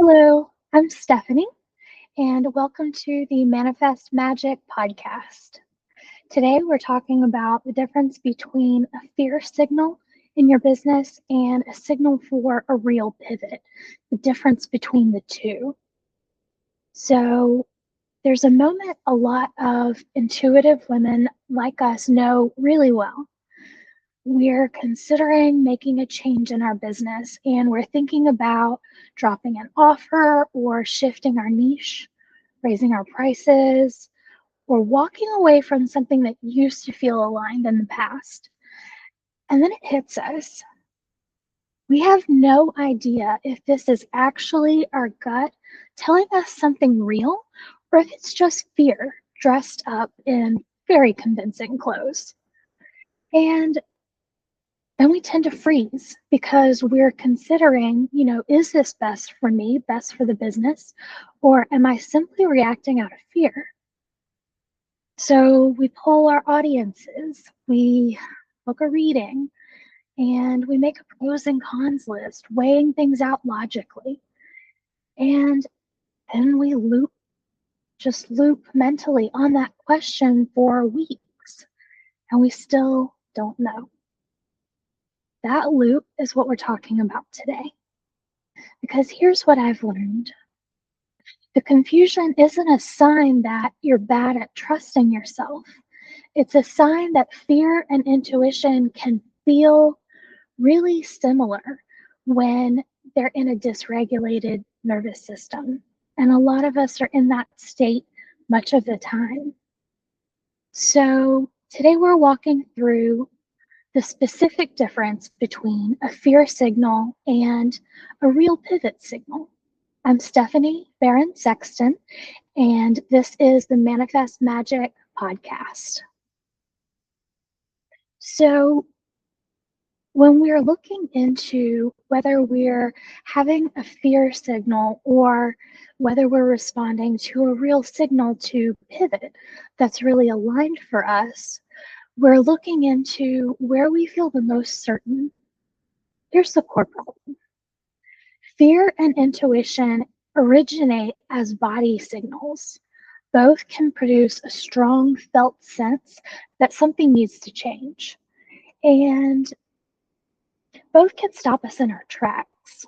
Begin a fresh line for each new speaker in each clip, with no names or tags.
Hello, I'm Stephanie, and welcome to the Manifest Magic podcast. Today, we're talking about the difference between a fear signal in your business and a signal for a real pivot, the difference between the two. So, there's a moment a lot of intuitive women like us know really well. We're considering making a change in our business and we're thinking about dropping an offer or shifting our niche, raising our prices, or walking away from something that used to feel aligned in the past. And then it hits us. We have no idea if this is actually our gut telling us something real or if it's just fear dressed up in very convincing clothes. And then we tend to freeze because we're considering, is this best for me, best for the business, or am I simply reacting out of fear? So we poll our audiences, we book a reading, and we make a pros and cons list, weighing things out logically. And then we loop mentally on that question for weeks, and we still don't know. That loop is what we're talking about today. Because here's what I've learned. The confusion isn't a sign that you're bad at trusting yourself. It's a sign that fear and intuition can feel really similar when they're in a dysregulated nervous system. And a lot of us are in that state much of the time. So today we're walking through the specific difference between a fear signal and a real pivot signal. I'm Stephanie Barron Sexton, and this is the Manifest Magic podcast. So when we're looking into whether we're having a fear signal or whether we're responding to a real signal to pivot that's really aligned for us, we're looking into where we feel the most certain. Here's the core problem. Fear and intuition originate as body signals. Both can produce a strong felt sense that something needs to change. And both can stop us in our tracks.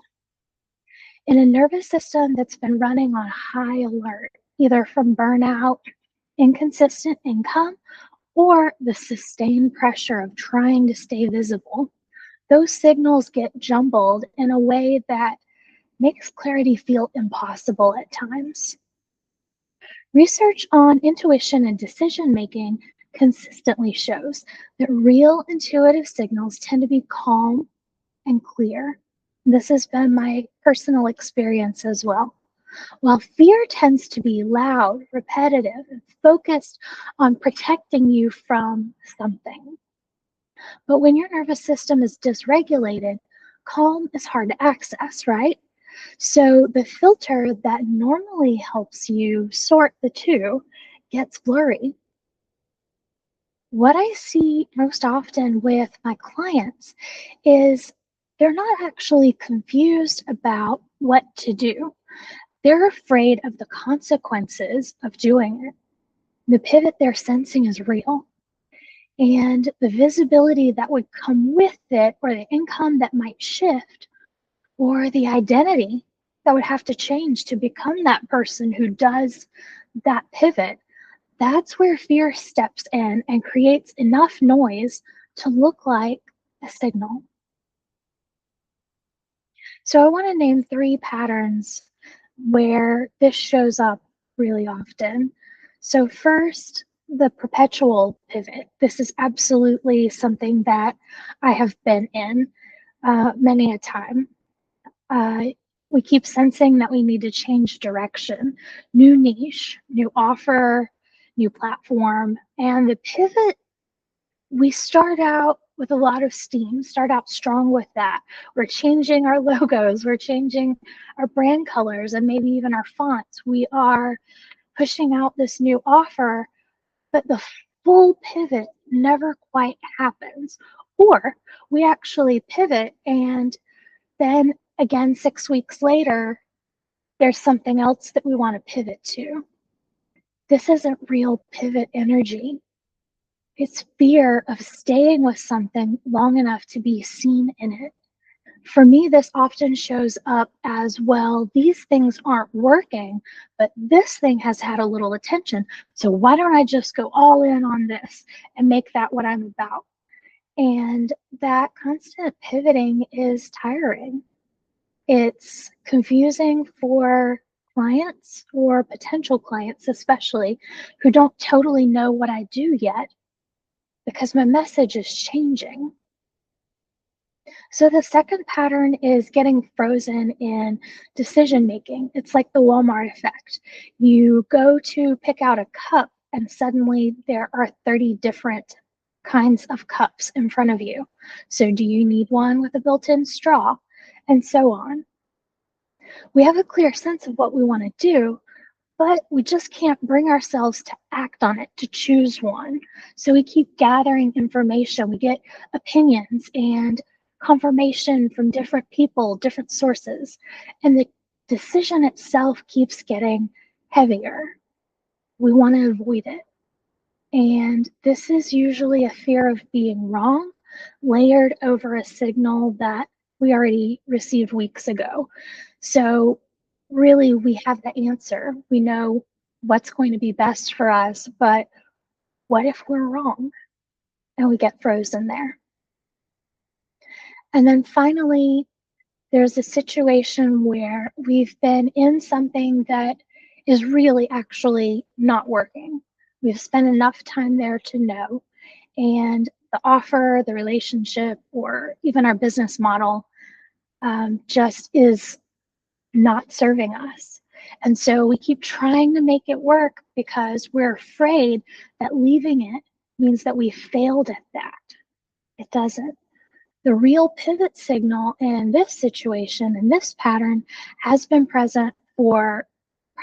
In a nervous system that's been running on high alert, either from burnout, inconsistent income, or the sustained pressure of trying to stay visible, those signals get jumbled in a way that makes clarity feel impossible at times. Research on intuition and decision-making consistently shows that real intuitive signals tend to be calm and clear. This has been my personal experience as well. While fear tends to be loud, repetitive, and focused on protecting you from something. But when your nervous system is dysregulated, calm is hard to access, right? So the filter that normally helps you sort the two gets blurry. What I see most often with my clients is they're not actually confused about what to do. They're afraid of the consequences of doing it. The pivot they're sensing is real. And the visibility that would come with it, or the income that might shift, or the identity that would have to change to become that person who does that pivot, that's where fear steps in and creates enough noise to look like a signal. So I want to name 3 patterns where this shows up really often. So first, the perpetual pivot. This is absolutely something that I have been in many a time. We keep sensing that we need to change direction, new niche, new offer, new platform, and the pivot, we start out with a lot of steam, start out strong with that. We're changing our logos, we're changing our brand colors, and maybe even our fonts. We are pushing out this new offer, but the full pivot never quite happens. Or we actually pivot and then again 6 weeks later, there's something else that we want to pivot to. This isn't real pivot energy. It's fear of staying with something long enough to be seen in it. For me, this often shows up as, well, these things aren't working, but this thing has had a little attention. So why don't I just go all in on this and make that what I'm about? And that constant pivoting is tiring. It's confusing for clients or potential clients, especially, who don't totally know what I do yet because my message is changing. So the second pattern is getting frozen in decision making. It's like the Walmart effect. You go to pick out a cup and suddenly there are 30 different kinds of cups in front of you. So do you need one with a built-in straw? And so on. We have a clear sense of what we want to do, but we just can't bring ourselves to act on it, to choose one. So we keep gathering information. We get opinions and confirmation from different people, different sources, and the decision itself keeps getting heavier. We want to avoid it. And this is usually a fear of being wrong, layered over a signal that we already received weeks ago. So really, we have the answer. We know what's going to be best for us, but what if we're wrong? And we get frozen there. And then finally, there's a situation where we've been in something that is really actually not working. We've spent enough time there to know, and the offer, the relationship, or even our business model just is not serving us. And so we keep trying to make it work because we're afraid that leaving it means that we failed at that. It doesn't. The real pivot signal in this situation, in this pattern, has been present for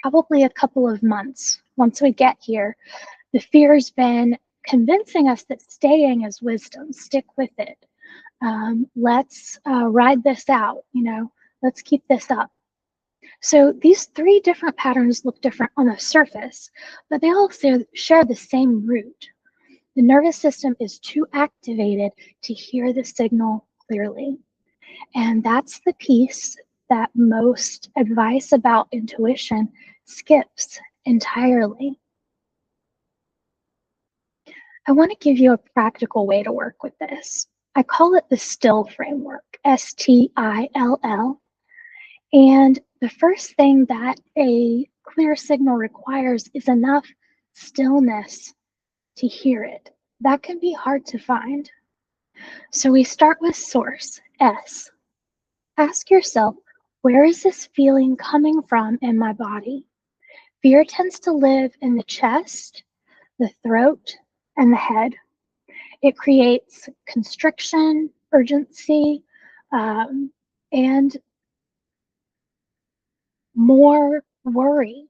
probably a couple of months. Once we get here, the fear's been convincing us that staying is wisdom. Stick with it. Let's ride this out. Let's keep this up. So these three different patterns look different on the surface, but they all share the same root. The nervous system is too activated to hear the signal clearly. And that's the piece that most advice about intuition skips entirely. I want to give you a practical way to work with this. I call it the S.T.I.L.L framework, S.T.I.L.L. And the first thing that a clear signal requires is enough stillness to hear it. That can be hard to find. So we start with source, S. Ask yourself, where is this feeling coming from in my body? Fear tends to live in the chest, the throat, and the head. It creates constriction, urgency, and more worry.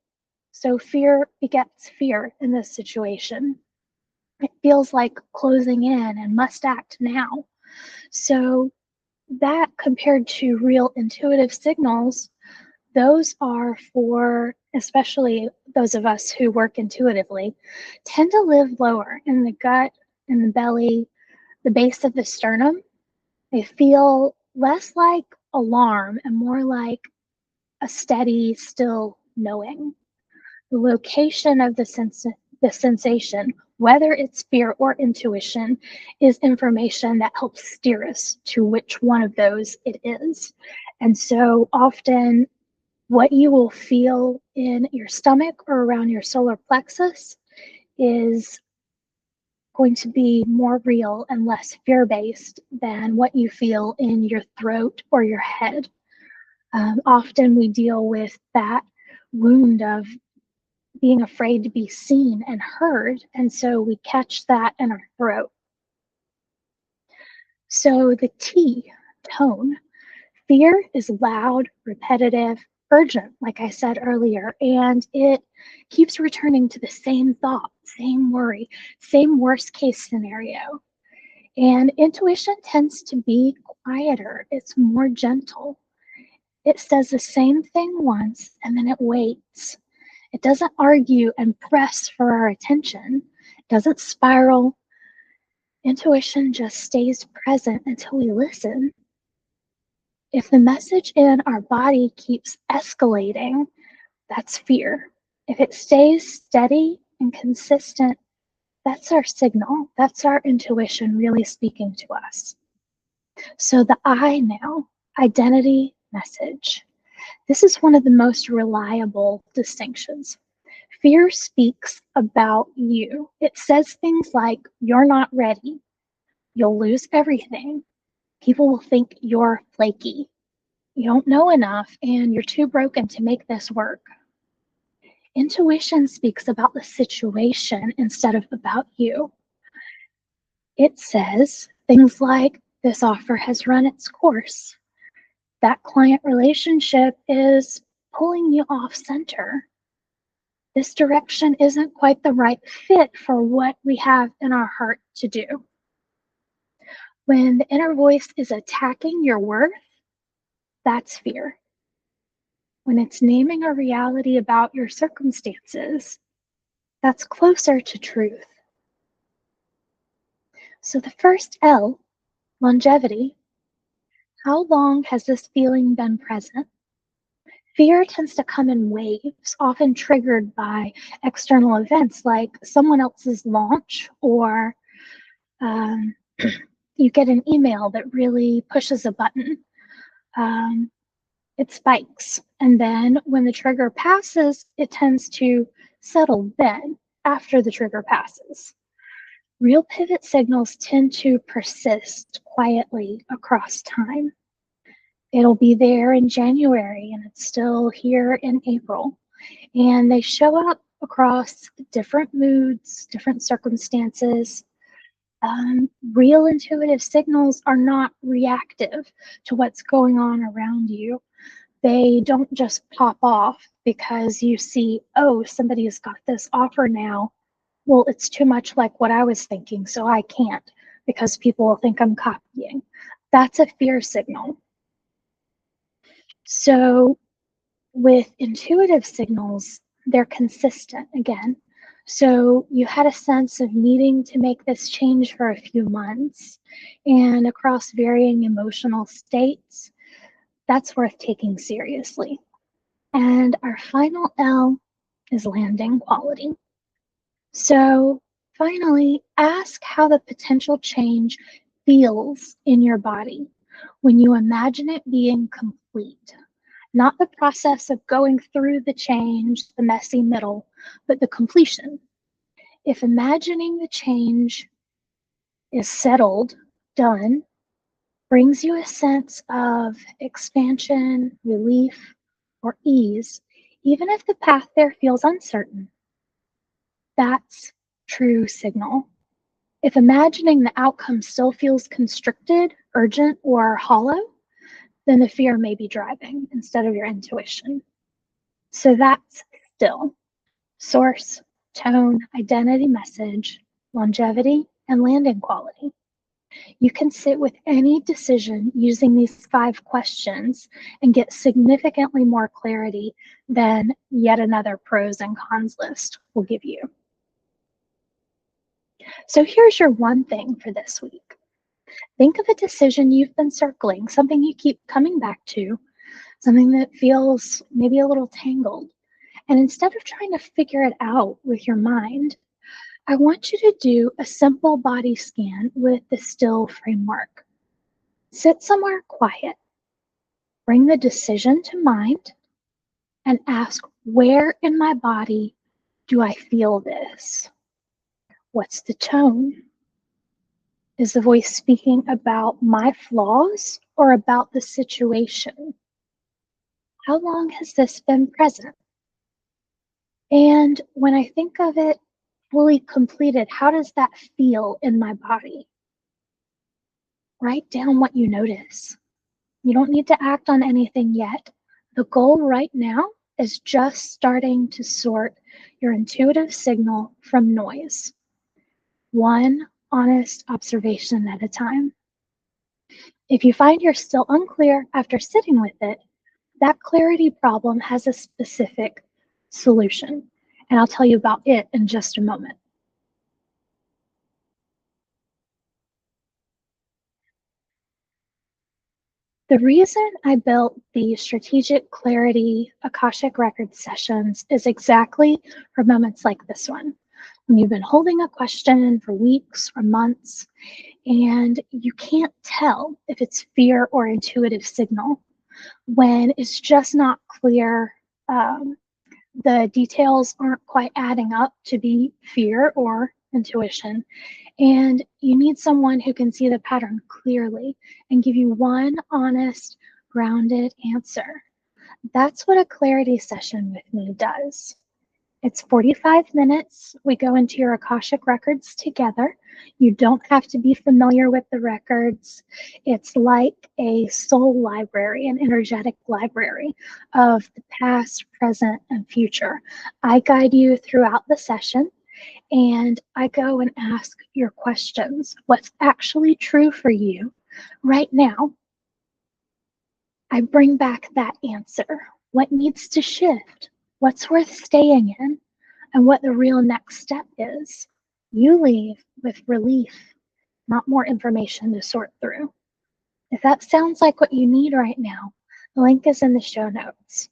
So fear begets fear in this situation. It feels like closing in and must act now. So that, compared to real intuitive signals, those are for, especially those of us who work intuitively, tend to live lower in the gut, in the belly, the base of the sternum. They feel less like alarm and more like a steady, still knowing. The location of the sensation, whether it's fear or intuition, is information that helps steer us to which one of those it is. And so often what you will feel in your stomach or around your solar plexus is going to be more real and less fear-based than what you feel in your throat or your head. Often we deal with that wound of being afraid to be seen and heard, and so we catch that in our throat. So the T, tone. Fear is loud, repetitive, urgent, like I said earlier, and it keeps returning to the same thought, same worry, same worst case scenario. And intuition tends to be quieter, it's more gentle. It says the same thing once and then it waits. It doesn't argue and press for our attention. It doesn't spiral. Intuition just stays present until we listen. If the message in our body keeps escalating, that's fear. If it stays steady and consistent, that's our signal. That's our intuition really speaking to us. So the I now, identity message. This is one of the most reliable distinctions. Fear speaks about you. It says things like, you're not ready. You'll lose everything. People will think you're flaky. You don't know enough and you're too broken to make this work. Intuition speaks about the situation instead of about you. It says things like, this offer has run its course. That client relationship is pulling you off center. This direction isn't quite the right fit for what we have in our heart to do. When the inner voice is attacking your worth, that's fear. When it's naming a reality about your circumstances, that's closer to truth. So the first L, longevity. How long has this feeling been present? Fear tends to come in waves, often triggered by external events like someone else's launch, or you get an email that really pushes a button. It spikes. And then when the trigger passes, it tends to settle then after the trigger passes. Real pivot signals tend to persist quietly across time. It'll be there in January and it's still here in April. And they show up across different moods, different circumstances. Real intuitive signals are not reactive to what's going on around you. They don't just pop off because you see, oh, somebody has got this offer now. Well, it's too much like what I was thinking, so I can't because people will think I'm copying. That's a fear signal. So with intuitive signals, they're consistent again. So you had a sense of needing to make this change for a few months and across varying emotional states. That's worth taking seriously. And our final L is landing quality. So finally, ask how the potential change feels in your body when you imagine it being complete. Not the process of going through the change, the messy middle, but the completion. If imagining the change is settled, done, brings you a sense of expansion, relief, or ease, even if the path there feels uncertain, that's true signal. If imagining the outcome still feels constricted, urgent, or hollow, then the fear may be driving instead of your intuition. So that's still source, tone, identity message, longevity, and landing quality. You can sit with any decision using these 5 questions and get significantly more clarity than yet another pros and cons list will give you. So here's your one thing for this week. Think of a decision you've been circling, something you keep coming back to, something that feels maybe a little tangled. And instead of trying to figure it out with your mind, I want you to do a simple body scan with the S.T.I.L.L framework. Sit somewhere quiet, bring the decision to mind, and ask, where in my body do I feel this? What's the tone? Is the voice speaking about my flaws or about the situation? How long has this been present? And when I think of it fully completed, how does that feel in my body? Write down what you notice. You don't need to act on anything yet. The goal right now is just starting to sort your intuitive signal from noise, one honest observation at a time. If you find you're still unclear after sitting with it, That clarity problem has a specific solution, and I'll tell you about it in just a moment. The reason I built the strategic clarity Akashic Record sessions is exactly for moments like this one, when you've been holding a question for weeks or months, and you can't tell if it's fear or intuitive signal, when it's just not clear. The details aren't quite adding up to be fear or intuition. And you need someone who can see the pattern clearly and give you one honest, grounded answer. That's what a clarity session with me does. It's 45 minutes. We go into your Akashic records together. You don't have to be familiar with the records. It's like a soul library, an energetic library of the past, present, and future. I guide you throughout the session and I go and ask your questions. What's actually true for you right now? I bring back that answer. What needs to shift? What's worth staying in? And what the real next step is. You leave with relief, not more information to sort through. If that sounds like what you need right now, the link is in the show notes.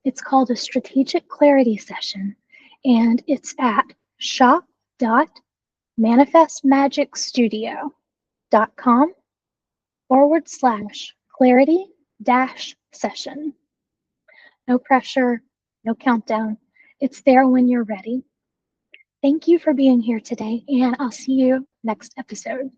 It's called a strategic clarity session, and it's at shop.manifestmagicstudio.com/clarity session. No pressure, no countdown. It's there when you're ready. Thank you for being here today, and I'll see you next episode.